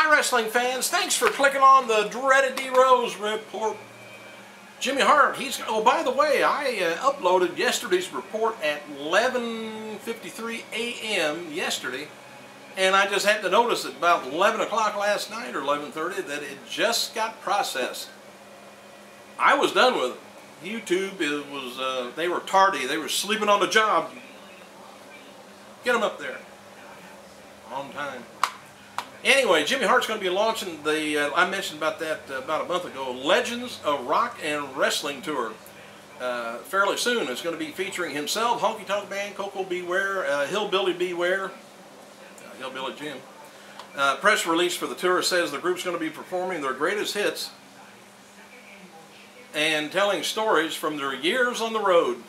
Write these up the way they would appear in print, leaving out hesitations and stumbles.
Hi wrestling fans, thanks for clicking on the dreaded D-Rose report. Jimmy Hart, oh by the way, I uploaded yesterday's report at 11:53 a.m. yesterday, and I just had to notice at about 11 o'clock last night or 11:30 that it just got processed. I was done with it. YouTube, they were tardy, they were sleeping on the job. Get them up there on time. Anyway, Jimmy Hart's going to be launching the, I mentioned about that about a month ago, Legends of Rock and Wrestling Tour. Fairly soon. It's going to be featuring himself, Honky Tonk Band, Koko Beware, Hillbilly Beware, Hillbilly Jim. Press release for the tour says the group's going to be performing their greatest hits and telling stories from their years on the road.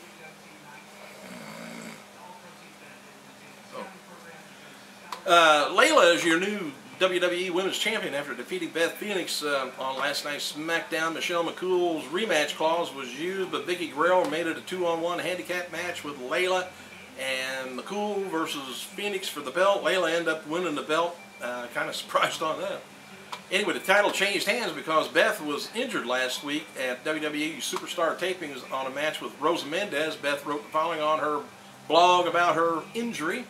Layla is your new WWE Women's Champion after defeating Beth Phoenix on last night's SmackDown. Michelle McCool's rematch clause was used, but Vicky Guerrero made it a 2-on-1 handicap match with Layla and McCool versus Phoenix for the belt. Layla ended up winning the belt. Kind of surprised on that. Anyway, the title changed hands because Beth was injured last week at WWE Superstar tapings on a match with Rosa Mendez. Beth wrote the following on her blog about her injury.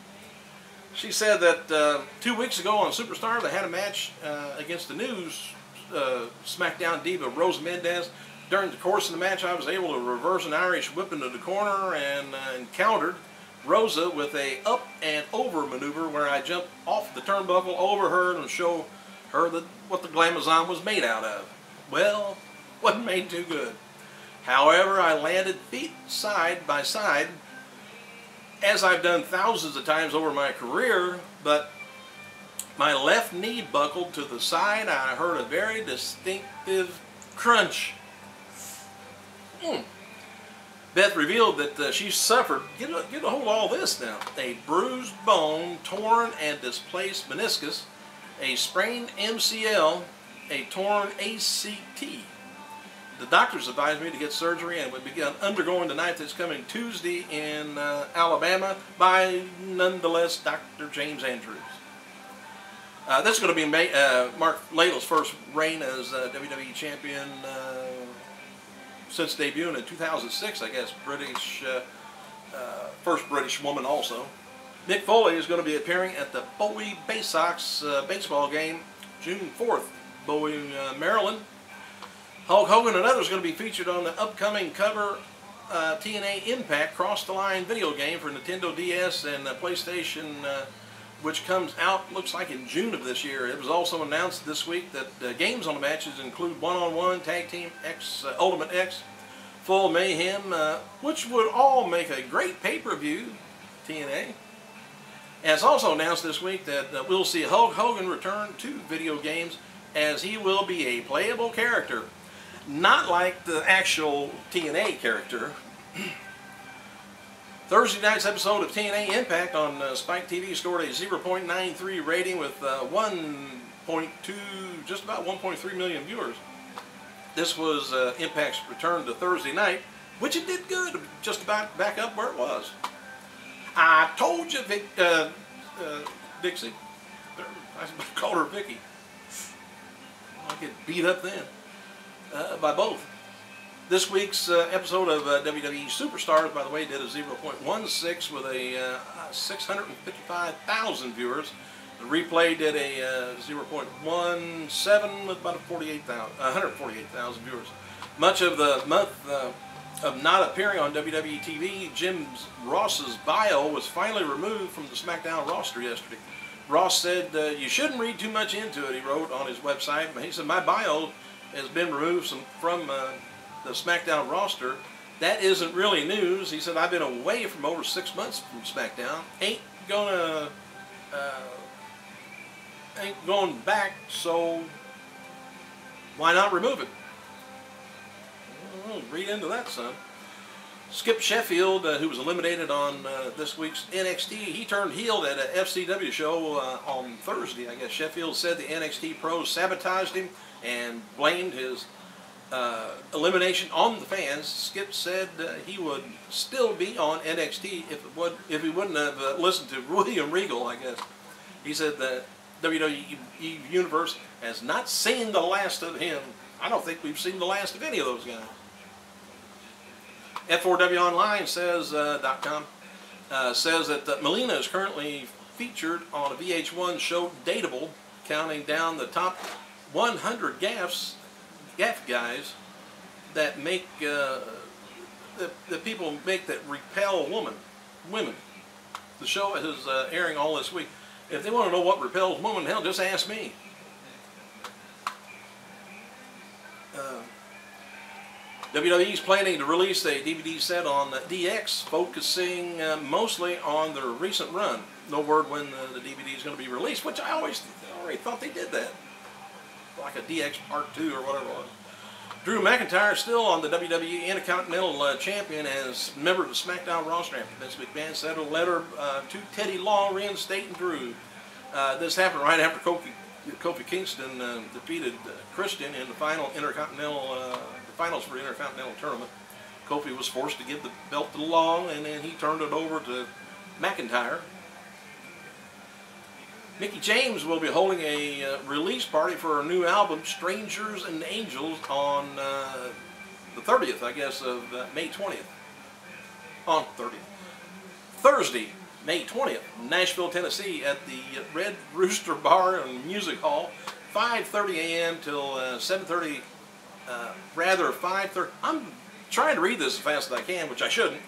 She said that 2 weeks ago on Superstar they had a match against the new SmackDown diva Rosa Mendez. During the course of the match I was able to reverse an Irish whip into the corner and encountered Rosa with a up and over maneuver where I jumped off the turnbuckle over her and show her what the Glamazon was made out of. Well, wasn't made too good. However, I landed feet side by side, as I've done thousands of times over my career, but my left knee buckled to the side. I heard a very distinctive crunch. Beth revealed that she suffered, get a hold of all this now, a bruised bone, torn and displaced meniscus, a sprained MCL, a torn ACT. The doctors advised me to get surgery and would begin undergoing the night that's coming Tuesday in Alabama by, nonetheless, Dr. James Andrews. This is going to be Mark Layla's first reign as WWE Champion since debuting in 2006, I guess. First British woman also. Mick Foley is going to be appearing at the Bowie Bay Sox baseball game June 4th, Bowie, Maryland. Hulk Hogan and others are going to be featured on the upcoming cover TNA Impact Cross the Line video game for Nintendo DS and PlayStation, which comes out, looks like in June of this year. It was also announced this week that games on the matches include one-on-one, Tag Team X, Ultimate X, Full Mayhem, which would all make a great pay-per-view, TNA. And it's also announced this week that we'll see Hulk Hogan return to video games as he will be a playable character. Not like the actual TNA character. Thursday night's episode of TNA Impact on Spike TV scored a 0.93 rating with just about 1.3 million viewers. This was Impact's return to Thursday night, which it did good, just about back up where it was. I told you, Dixie. I called her Vicky. I get beat up then. By both. This week's episode of WWE Superstars, by the way, did a 0.16 with a 655,000 viewers. The replay did a 0.17 with about 148,000 viewers. Much of the month of not appearing on WWE TV, Jim Ross's bio was finally removed from the SmackDown roster yesterday. Ross said, you shouldn't read too much into it, he wrote on his website. He said, my bio has been removed from the SmackDown roster. That isn't really news. He said, I've been away from over 6 months from SmackDown. Ain't going back, so why not remove it? Well, read into that, son. Skip Sheffield, who was eliminated on this week's NXT, he turned heel at a FCW show on Thursday. I guess Sheffield said the NXT pros sabotaged him and blamed his elimination on the fans. Skip said he would still be on NXT if he wouldn't have listened to William Regal, I guess. He said that WWE Universe has not seen the last of him. I don't think we've seen the last of any of those guys. F4WOnline says, .com, says that Melina is currently featured on a VH1 show, Dateable, counting down the top 100 gaff guys that make the people make that repel women. The show is airing all this week. If they want to know what repels women, hell, just ask me. WWE's planning to release a DVD set on DX, focusing mostly on their recent run. No word when the DVD is going to be released, which I already thought they did that. Like a DX Part 2 or whatever it was. Drew McIntyre is still on the WWE Intercontinental Champion as member of the SmackDown roster after Vince McMahon sent a letter to Teddy Long reinstating Drew. This happened right after Kofi Kingston defeated Christian in the final finals for the Intercontinental Tournament. Kofi was forced to give the belt to Long, and then he turned it over to McIntyre. Mickey James will be holding a release party for her new album, Strangers and Angels, on the 30th, I guess, of May 20th. On 30th. Thursday, May 20th, Nashville, Tennessee, at the Red Rooster Bar and Music Hall, 5:30 a.m. till 7:30. Rather 5:30. I'm trying to read this as fast as I can, which I shouldn't.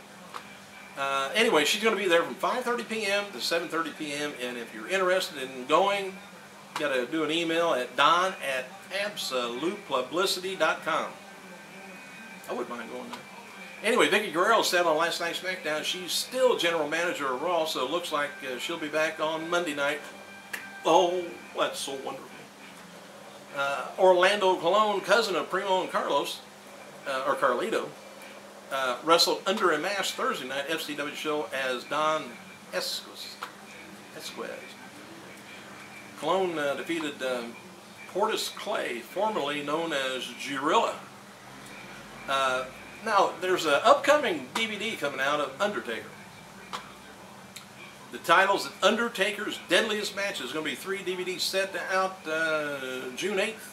Anyway, she's going to be there from 5:30 p.m. to 7:30 p.m. And if you're interested in going, you got to do an email at don@absolutepublicity.com. I wouldn't mind going there. Anyway, Vickie Guerrero said on last night's SmackDown she's still general manager of Raw, so it looks like she'll be back on Monday night. Oh, that's so wonderful. Orlando Colon, cousin of Primo and Carlos, or Carlito, wrestled under a mask Thursday night FCW show as Don Esquez. Colon defeated Portis Clay, formerly known as Gorilla. Now, there's an upcoming DVD coming out of Undertaker. The title's Undertaker's Deadliest Match. There's going to be 3 DVDs set out June 8th,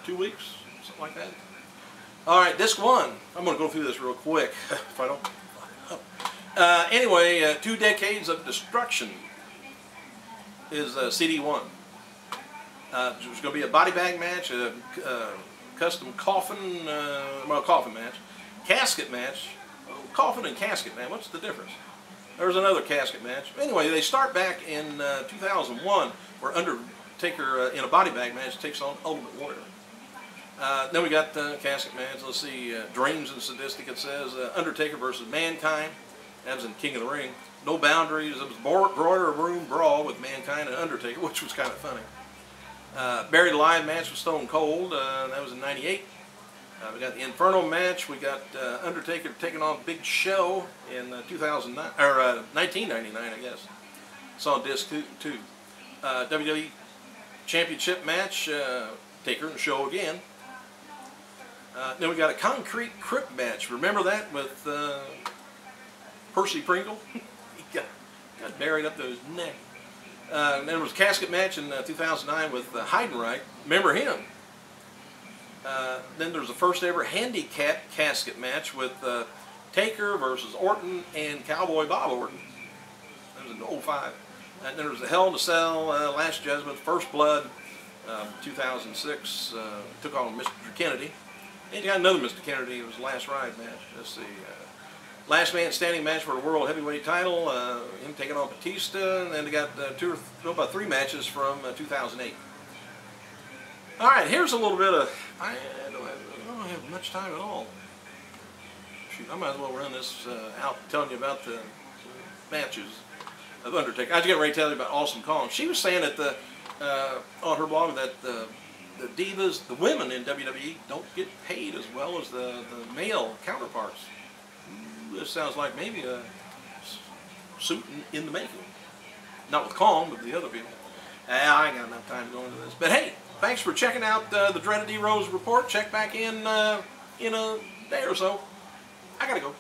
2 weeks, something like that. All right, disc 1. I'm going to go through this real quick if I don't. Anyway, 2 Decades of Destruction is CD 1. There's going to be a body bag match, a custom coffin, coffin match, casket match. Coffin and casket, man, what's the difference? There's another casket match. Anyway, they start back in 2001, where Undertaker, in a body bag match, takes on Ultimate Warrior. Then we got casket match. Let's see, Dreams and Sadistic, it says. Undertaker versus Mankind. That was in King of the Ring. No Boundaries. It was Broiler Room Brawl with Mankind and Undertaker, which was kind of funny. Buried Alive match with Stone Cold. That was in '98. We got the Inferno match. We got Undertaker taking on Big Show in 2009 or 1999, I guess. It's on disc 2. WWE Championship match. Taker and Show again. Then we got a Concrete Crypt match. Remember that with Percy Pringle? He got buried up to his neck. Then there was a casket match in 2009 with Heidenreich. Remember him? Then there was the first ever handicap casket match with Taker versus Orton and Cowboy Bob Orton. That was in '05. And then there was the Hell in a Cell, Last Judgment, First Blood, 2006. Took on Mr. Kennedy. And you got another Mr. Kennedy. It was the Last Ride match. Let's see. Last Man Standing match for the World Heavyweight title. Him taking on Batista. And then they got about 3 matches from 2008. All right, here's a little bit of. I don't have much time at all. Shoot, I might as well run this out telling you about the matches of Undertaker. I was getting ready to tell you about Awesome Kong. She was saying that on her blog that the divas, the women in WWE, don't get paid as well as the male counterparts. This sounds like maybe a suit in the making. Not with Kong, but the other people. I ain't got enough time to go into this. But hey, thanks for checking out the Dreaded D Rose Report. Check back in a day or so. I gotta go.